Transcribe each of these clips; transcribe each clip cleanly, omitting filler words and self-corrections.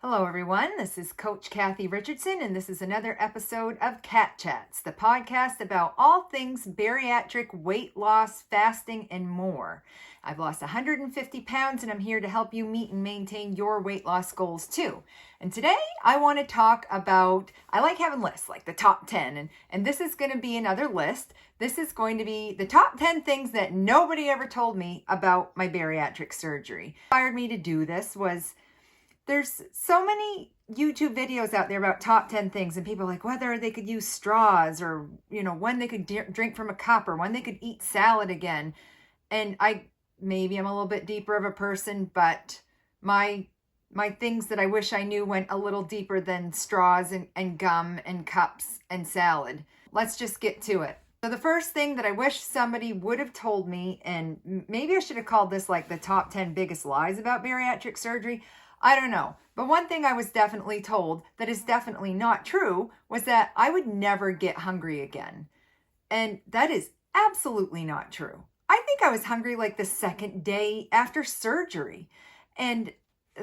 Hello, everyone. This is Coach Kathy Richardson, and this is another episode of Cat Chats, the podcast about all things bariatric, weight loss, fasting, and more. I've lost 150 pounds, and I'm here to help you meet and maintain your weight loss goals too. And today, I want to talk about, I like having lists, like the top 10, and this is going to be another list. This is going to be the top 10 things that nobody ever told me about my bariatric surgery. What inspired me to do this was there's so many YouTube videos out there about top 10 things, and people are like whether they could use straws or, when they could drink from a cup or when they could eat salad again. And maybe I'm a little bit deeper of a person, but my things that I wish I knew went a little deeper than straws and gum and cups and salad. Let's just get to it. So the first thing that I wish somebody would have told me, and maybe I should have called this like the top 10 biggest lies about bariatric surgery, I don't know. But one thing I was definitely told that is definitely not true was that I would never get hungry again. And that is absolutely not true. I think I was hungry like the second day after surgery. And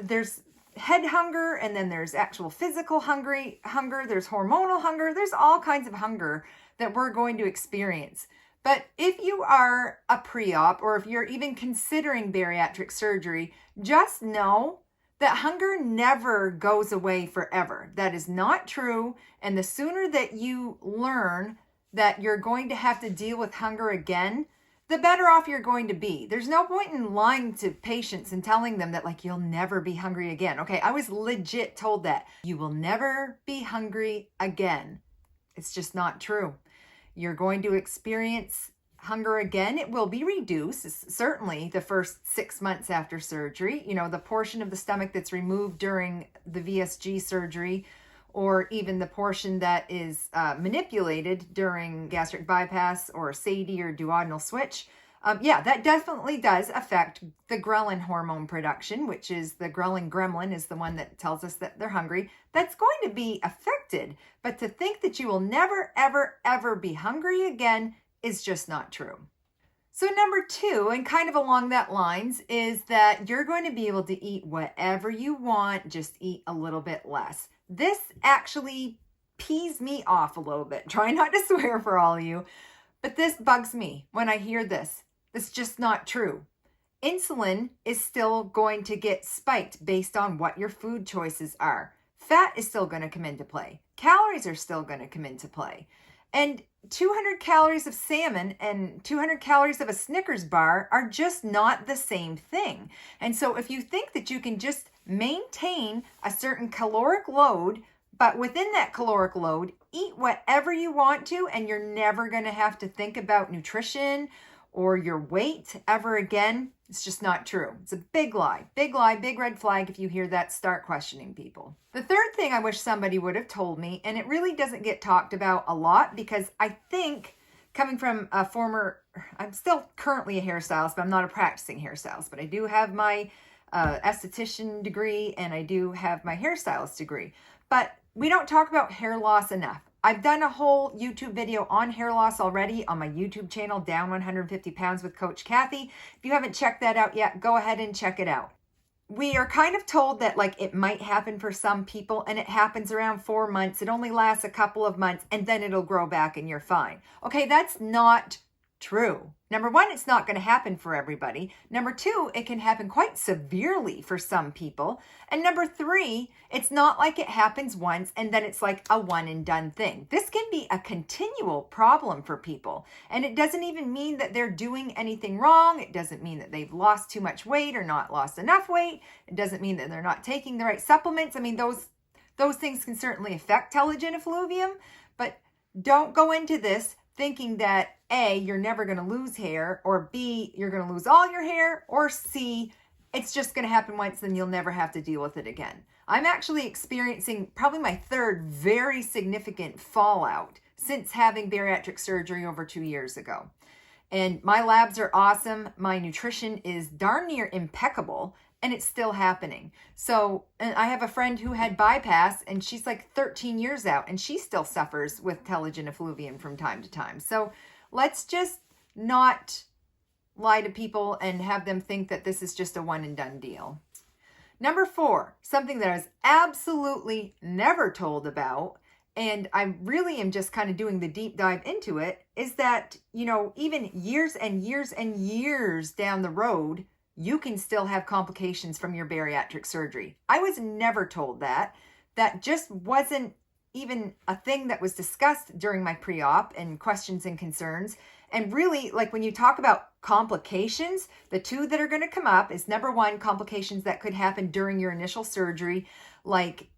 there's head hunger, and then there's actual physical hunger, there's hormonal hunger, there's all kinds of hunger that we're going to experience. But if you are a pre-op, or if you're even considering bariatric surgery, just know that hunger never goes away forever. That is not true. And the sooner that you learn that you're going to have to deal with hunger again, the better off you're going to be. There's no point in lying to patients and telling them that you'll never be hungry again. Okay, I was legit told that. You will never be hungry again. It's just not true. You're going to experience hunger again. It will be reduced, certainly the first 6 months after surgery. The portion of the stomach that's removed during the VSG surgery, or even the portion that is manipulated during gastric bypass or SADE or duodenal switch. That definitely does affect the ghrelin hormone production, which is the ghrelin gremlin is the one that tells us that they're hungry. That's going to be affected. But to think that you will never, ever, ever be hungry again is just not true. So number 2, and kind of along that lines, is that you're going to be able to eat whatever you want, just eat a little bit less. This actually pees me off a little bit. Try not to swear for all of you, but this bugs me when I hear this. It's just not true. Insulin is still going to get spiked based on what your food choices are. Fat is still going to come into play. Calories are still going to come into play. And 200 calories of salmon and 200 calories of a Snickers bar are just not the same thing. And so if you think that you can just maintain a certain caloric load, but within that caloric load, eat whatever you want to, and you're never going to have to think about nutrition or your weight ever again, it's just not true. It's a big lie, big red flag. If you hear that, start questioning people. The third thing I wish somebody would have told me, and it really doesn't get talked about a lot because I think coming from I'm still currently a hairstylist, but I'm not a practicing hairstylist, but I do have my esthetician degree and I do have my hairstylist degree, but we don't talk about hair loss enough. I've done a whole YouTube video on hair loss already on my YouTube channel, Down 150 Pounds with Coach Kathy. If you haven't checked that out yet, go ahead and check it out. We are kind of told that it might happen for some people, and it happens around 4 months. It only lasts a couple of months and then it'll grow back and you're fine. Okay, that's not true. Number 1, it's not going to happen for everybody. Number 2, it can happen quite severely for some people. And number 3, it's not like it happens once and then it's like a one and done thing. This can be a continual problem for people. And it doesn't even mean that they're doing anything wrong. It doesn't mean that they've lost too much weight or not lost enough weight. It doesn't mean that they're not taking the right supplements. I mean, those things can certainly affect telogen effluvium, but don't go into this thinking that A, you're never going to lose hair, or B, you're going to lose all your hair, or C, it's just going to happen once and you'll never have to deal with it again. I'm actually experiencing probably my third very significant fallout since having bariatric surgery over 2 years ago. And my labs are awesome. My nutrition is darn near impeccable, and it's still happening. So, and I have a friend who had bypass, and she's like 13 years out, and she still suffers with telogen effluvium from time to time. So let's just not lie to people and have them think that this is just a one and done deal. Number 4, something that I was absolutely never told about, and I really am just kind of doing the deep dive into it, is that, even years and years and years down the road, you can still have complications from your bariatric surgery. I was never told that. That just wasn't even a thing that was discussed during my pre-op and questions and concerns. And really, like when you talk about complications, the two that are going to come up is number 1, complications that could happen during your initial surgery, like,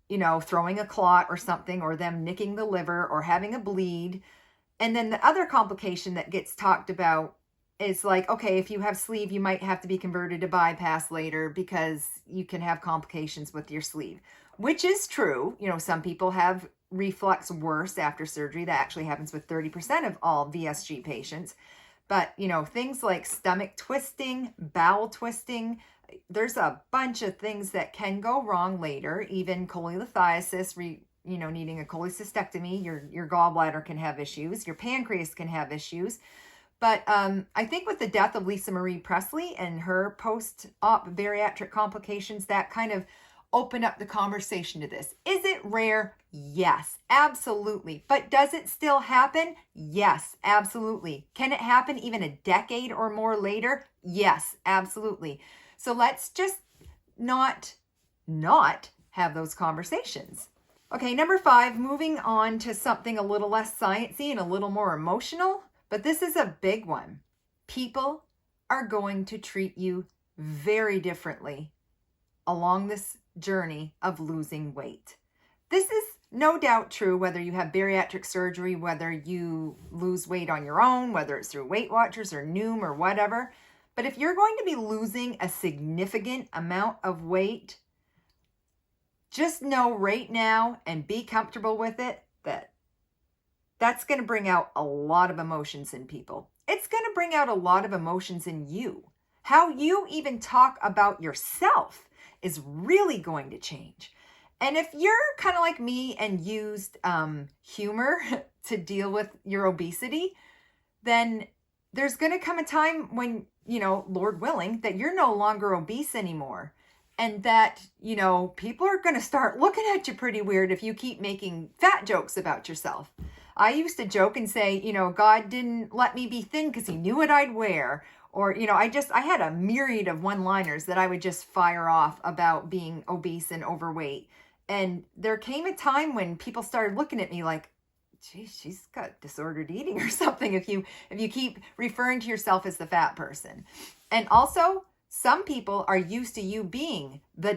throwing a clot or something, or them nicking the liver or having a bleed. And then the other complication that gets talked about is like, okay, if you have sleeve, you might have to be converted to bypass later because you can have complications with your sleeve, which is true. Some people have reflux worse after surgery. That actually happens with 30% of all VSG patients. But, things like stomach twisting, bowel twisting, there's a bunch of things that can go wrong later, even cholelithiasis, needing a cholecystectomy. Your gallbladder can have issues. Your pancreas can have issues. But I think with the death of Lisa Marie Presley and her post-op bariatric complications, that kind of opened up the conversation to this. Is it rare? Yes, absolutely. But does it still happen? Yes, absolutely. Can it happen even a decade or more later? Yes, absolutely. So let's just not have those conversations. Okay, number 5, moving on to something a little less sciencey and a little more emotional, but this is a big one. People are going to treat you very differently along this journey of losing weight. This is no doubt true whether you have bariatric surgery, whether you lose weight on your own, whether it's through Weight Watchers or Noom or whatever. But if you're going to be losing a significant amount of weight, just know right now and be comfortable with it that that's going to bring out a lot of emotions in people. It's going to bring out a lot of emotions in you. How you even talk about yourself is really going to change. And if you're kind of like me and used humor to deal with your obesity, then there's going to come a time when, Lord willing, that you're no longer obese anymore. And that, people are going to start looking at you pretty weird if you keep making fat jokes about yourself. I used to joke and say, God didn't let me be thin because he knew what I'd wear. Or, I had a myriad of one-liners that I would just fire off about being obese and overweight. And there came a time when people started looking at me like, geez, she's got disordered eating or something if you keep referring to yourself as the fat person. And also, some people are used to you being the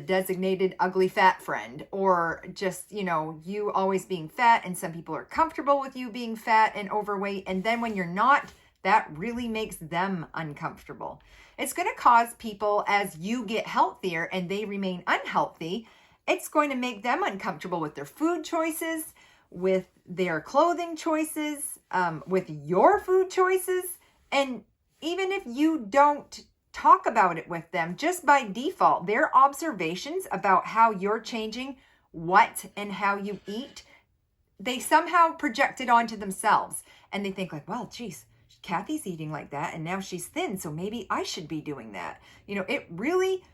designated ugly fat friend, or just, you always being fat, and some people are comfortable with you being fat and overweight. And then when you're not, that really makes them uncomfortable. It's going to cause people, as you get healthier and they remain unhealthy, it's going to make them uncomfortable with their food choices, with their clothing choices, with your food choices. And even if you don't talk about it with them, just by default, their observations about how you're changing what and how you eat, they somehow project it onto themselves. And they think like, well, geez, Kathy's eating like that and now she's thin, so maybe I should be doing that. It really,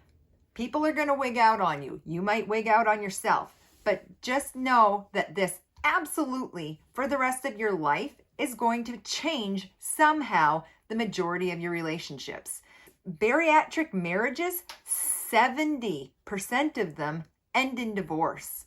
people are going to wig out on you. You might wig out on yourself, but just know that this absolutely, for the rest of your life, is going to change somehow the majority of your relationships. Bariatric marriages, 70% of them end in divorce.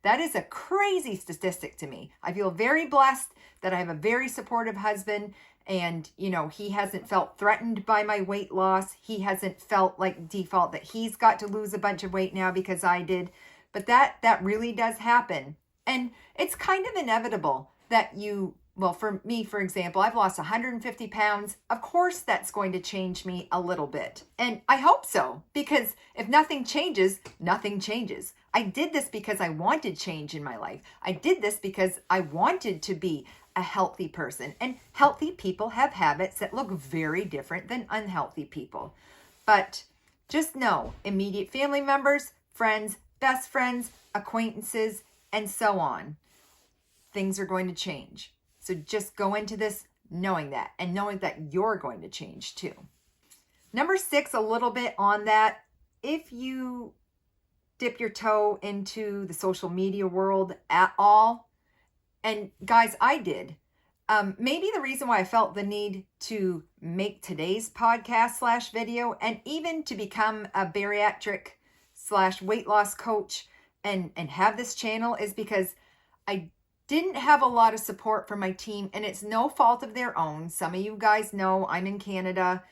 That is a crazy statistic to me. I feel very blessed that I have a very supportive husband, and, he hasn't felt threatened by my weight loss. He hasn't felt like default that he's got to lose a bunch of weight now because I did. But that really does happen. And it's kind of inevitable that for me, for example, I've lost 150 pounds. Of course, that's going to change me a little bit. And I hope so, because if nothing changes, nothing changes. I did this because I wanted change in my life. I did this because I wanted to be a healthy person. And healthy people have habits that look very different than unhealthy people. But just know, immediate family members, friends, best friends, acquaintances, and so on, things are going to change. So just go into this knowing that, and knowing that you're going to change too. Number 6, a little bit on that, if you dip your toe into the social media world at all, and guys, I did. Maybe the reason why I felt the need to make today's podcast / video and even to become a bariatric / weight loss coach and have this channel is because I didn't have a lot of support from my team, and it's no fault of their own. Some of you guys know I'm in Canada.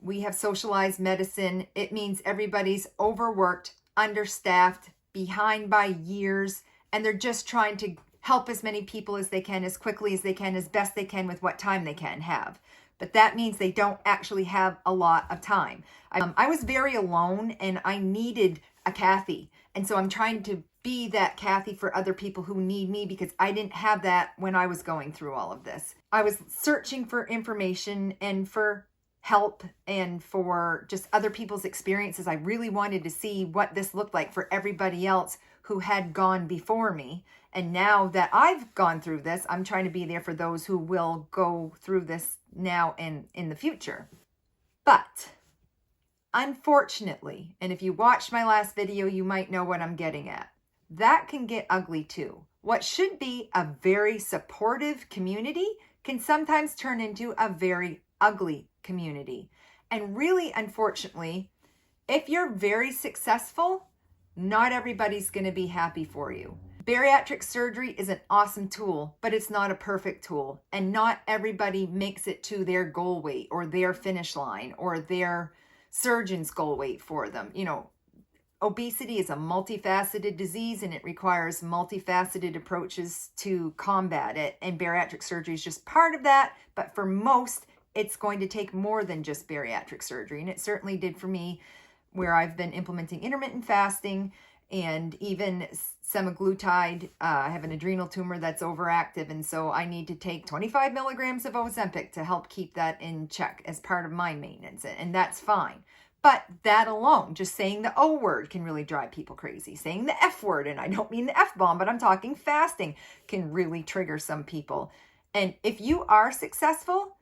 We have socialized medicine. It means everybody's overworked, understaffed, behind by years, and they're just trying to help as many people as they can, as quickly as they can, as best they can with what time they can have. But that means they don't actually have a lot of time. I was very alone, and I needed a Kathy. And so I'm trying to be that Kathy for other people who need me, because I didn't have that when I was going through all of this. I was searching for information and for help and for just other people's experiences. I really wanted to see what this looked like for everybody else who had gone before me. And now that I've gone through this, I'm trying to be there for those who will go through this now and in the future. But unfortunately, and if you watched my last video, you might know what I'm getting at. That can get ugly too. What should be a very supportive community can sometimes turn into a very ugly community. And really, unfortunately, if you're very successful, not everybody's going to be happy for you. Bariatric surgery is an awesome tool, but it's not a perfect tool. And not everybody makes it to their goal weight or their finish line or their surgeon's goal weight for them. You know, obesity is a multifaceted disease, and it requires multifaceted approaches to combat it. And bariatric surgery is just part of that. But for most, it's going to take more than just bariatric surgery. And it certainly did for me, where I've been implementing intermittent fasting and even semaglutide. I have an adrenal tumor that's overactive, and so I need to take 25 milligrams of Ozempic to help keep that in check as part of my maintenance, and that's fine. But that alone, just saying the O word, can really drive people crazy. Saying the F word, and I don't mean the F-bomb, but I'm talking fasting, can really trigger some people. And if you are successful,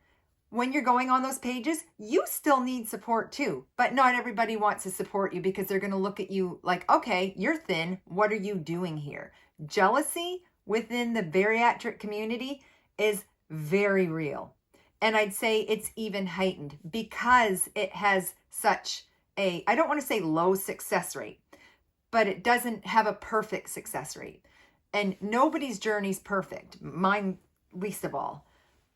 when you're going on those pages, you still need support too. But not everybody wants to support you because they're going to look at you like, okay, you're thin. What are you doing here? Jealousy within the bariatric community is very real. And I'd say it's even heightened because it has such a, I don't want to say low success rate, but it doesn't have a perfect success rate. And nobody's journey's perfect, mine least of all.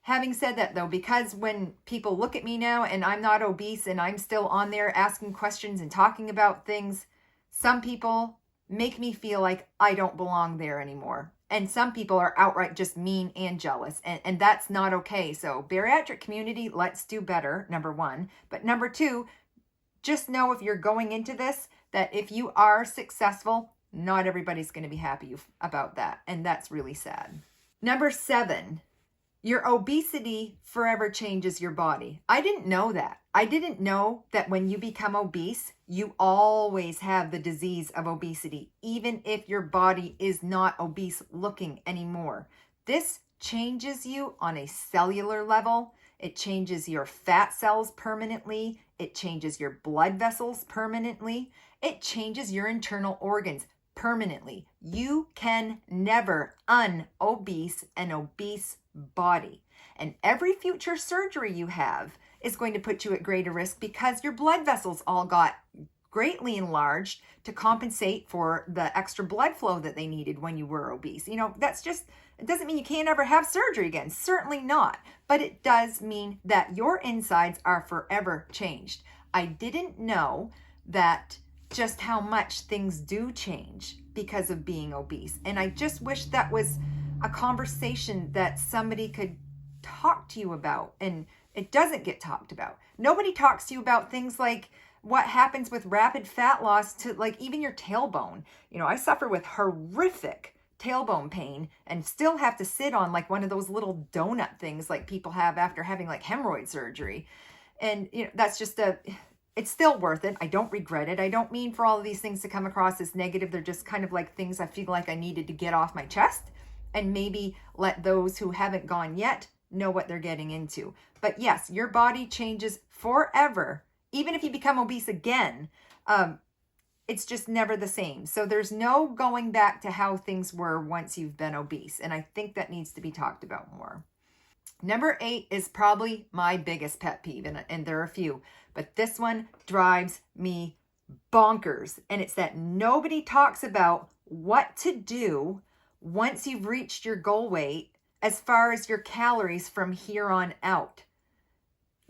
Having said that though, because when people look at me now and I'm not obese and I'm still on there asking questions and talking about things, some people make me feel like I don't belong there anymore. And some people are outright just mean and jealous, and that's not okay. So bariatric community, let's do better, number one. But number two, just know if you're going into this, that if you are successful, not everybody's going to be happy about that. And that's really sad. Number 7, your obesity forever changes your body. I didn't know that. I didn't know that when you become obese, you always have the disease of obesity, even if your body is not obese looking anymore. This changes you on a cellular level. It changes your fat cells permanently. It changes your blood vessels permanently. It changes your internal organs permanently. You can never un-obese an obese body. And every future surgery you have is going to put you at greater risk because your blood vessels all got greatly enlarged to compensate for the extra blood flow that they needed when you were obese. You know, that's just, it doesn't mean you can't ever have surgery again. Certainly not. But it does mean that your insides are forever changed. I didn't know that just how much things do change because of being obese. And I just wish that was a conversation that somebody could talk to you about. And it doesn't get talked about. Nobody talks to you about things like what happens with rapid fat loss to like even your tailbone. You know, I suffer with horrific tailbone pain and still have to sit on like one of those little donut things like people have after having like hemorrhoid surgery. And you know, that's just it's still worth it. I don't regret it. I don't mean for all of these things to come across as negative. They're just kind of like things I feel like I needed to get off my chest and maybe let those who haven't gone yet know what they're getting into. But yes, your body changes forever. Even if you become obese again, it's just never the same. So there's no going back to how things were once you've been obese. And I think that needs to be talked about more. Number 8 is probably my biggest pet peeve, and there are a few, but this one drives me bonkers. And it's that nobody talks about what to do once you've reached your goal weight as far as your calories from here on out.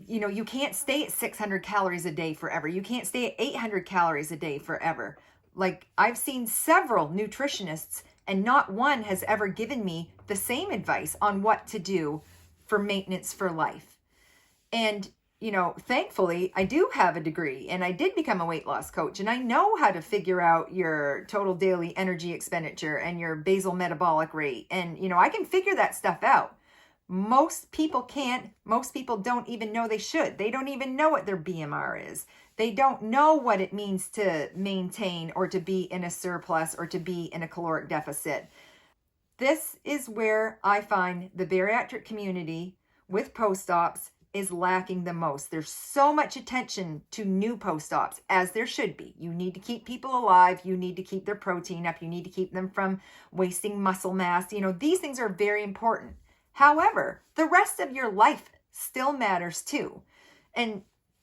You know, you can't stay at 600 calories a day forever. You can't stay at 800 calories a day forever. Like, I've seen several nutritionists, and not one has ever given me the same advice on what to do for maintenance for life. And, you know, thankfully, I do have a degree, and I did become a weight loss coach, and I know how to figure out your total daily energy expenditure and your basal metabolic rate. And, you know, I can figure that stuff out. Most people can't. Most people don't even know they should. They don't even know what their BMR is. They don't know what it means to maintain or to be in a surplus or to be in a caloric deficit. This is where I find the bariatric community with post-ops is lacking the most. There's so much attention to new post-ops, as there should be. You need to keep people alive. You need to keep their protein up. You need to keep them from wasting muscle mass. You know, these things are very important. However, the rest of your life still matters too. And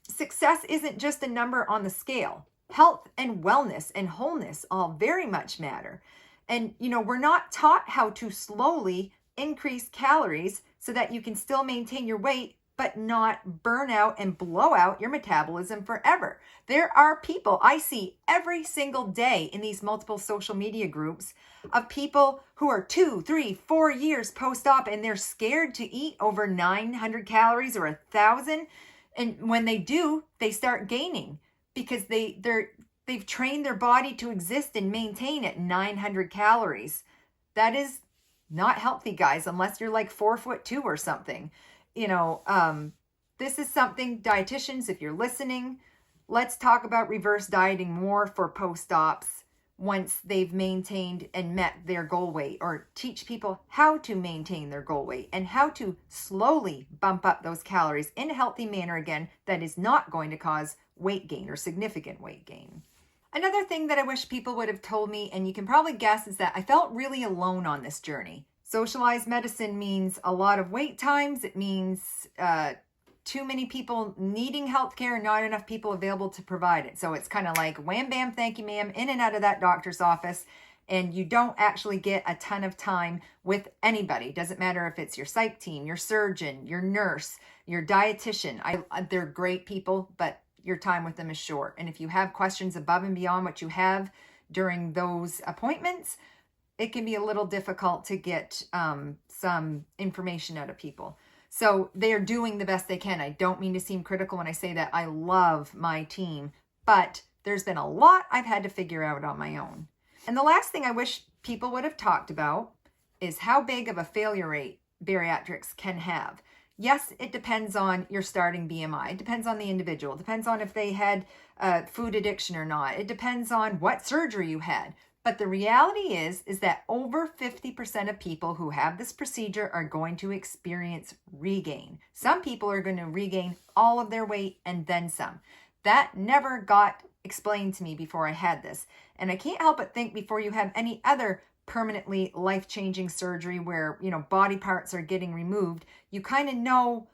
success isn't just a number on the scale. Health and wellness and wholeness all very much matter. And, you know, we're not taught how to slowly increase calories so that you can still maintain your weight, but not burn out and blow out your metabolism forever. There are people I see every single day in these multiple social media groups of people who are 2, 3, 4 years post-op, and they're scared to eat over 900 calories or 1,000. And when they do, they start gaining because they've trained their body to exist and maintain at 900 calories. That is not healthy, guys, unless you're like 4'2" or something. You know, this is something, dietitians, if you're listening, let's talk about reverse dieting more for post-ops once they've maintained and met their goal weight, or teach people how to maintain their goal weight and how to slowly bump up those calories in a healthy manner again that is not going to cause weight gain or significant weight gain. Another thing that I wish people would have told me, and you can probably guess, is that I felt really alone on this journey. Socialized medicine means a lot of wait times. It means too many people needing healthcare and not enough people available to provide it. So it's kind of like wham, bam, thank you, ma'am, in and out of that doctor's office. And you don't actually get a ton of time with anybody. Doesn't matter if it's your psych team, your surgeon, your nurse, your dietitian. They're great people, but your time with them is short. And if you have questions above and beyond what you have during those appointments, it can be a little difficult to get some information out of people. So they're doing the best they can. I don't mean to seem critical when I say that. I love my team, but there's been a lot I've had to figure out on my own. And the last thing I wish people would have talked about is how big of a failure rate bariatrics can have. Yes, it depends on your starting BMI. It depends on the individual. It depends on if they had food addiction or not. It depends on what surgery you had. But the reality is that over 50% of people who have this procedure are going to experience regain. Some people are going to regain all of their weight and then some. That never got explained to me before I had this. And I can't help but think, before you have any other permanently life-changing surgery where, you know, body parts are getting removed, you kind of know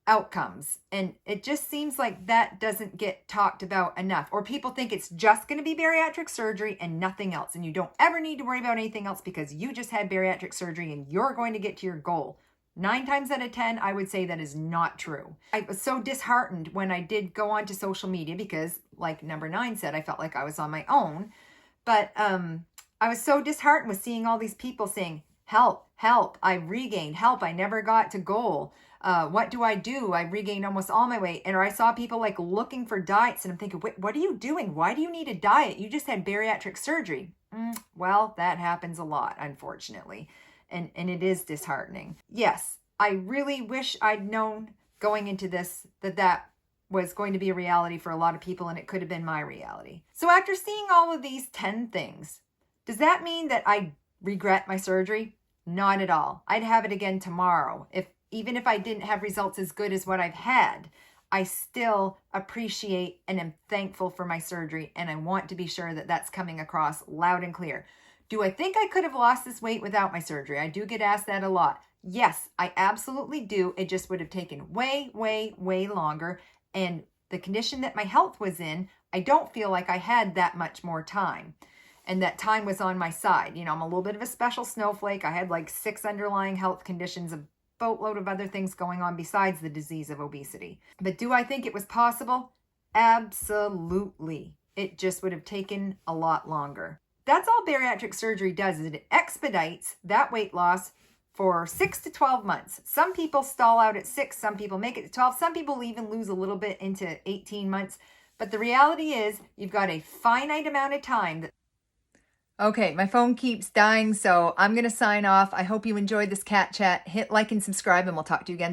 outcomes. And it just seems like that doesn't get talked about enough. Or people think it's just going to be bariatric surgery and nothing else. And you don't ever need to worry about anything else because you just had bariatric surgery and you're going to get to your goal. 9 times out of 10, I would say that is not true. I was so disheartened when I did go onto social media because, like number 9 said, I felt like I was on my own. But I was so disheartened with seeing all these people saying, help, help, I regained, help, I never got to goal. What do? I regained almost all my weight. And I saw people like looking for diets, and I'm thinking, wait, what are you doing? Why do you need a diet? You just had bariatric surgery. Well, that happens a lot, unfortunately. And it is disheartening. Yes, I really wish I'd known going into this that was going to be a reality for a lot of people, and it could have been my reality. So after seeing all of these 10 things, does that mean that I regret my surgery? Not at all. I'd have it again tomorrow. Even if I didn't have results as good as what I've had, I still appreciate and am thankful for my surgery, and I want to be sure that that's coming across loud and clear. Do I think I could have lost this weight without my surgery? I do get asked that a lot. Yes, I absolutely do. It just would have taken way, way, way longer. And the condition that my health was in, I don't feel like I had that much more time. And that time was on my side. You know, I'm a little bit of a special snowflake. I had like 6 underlying health conditions, a boatload of other things going on besides the disease of obesity. But do I think it was possible? Absolutely. It just would have taken a lot longer. That's all bariatric surgery does, is it expedites that weight loss for 6 to 12 months. Some people stall out at 6, some people make it to 12, some people even lose a little bit into 18 months. But the reality is you've got a finite amount of time. Okay, my phone keeps dying, so I'm going to sign off. I hope you enjoyed this cat chat. Hit like and subscribe, and we'll talk to you again.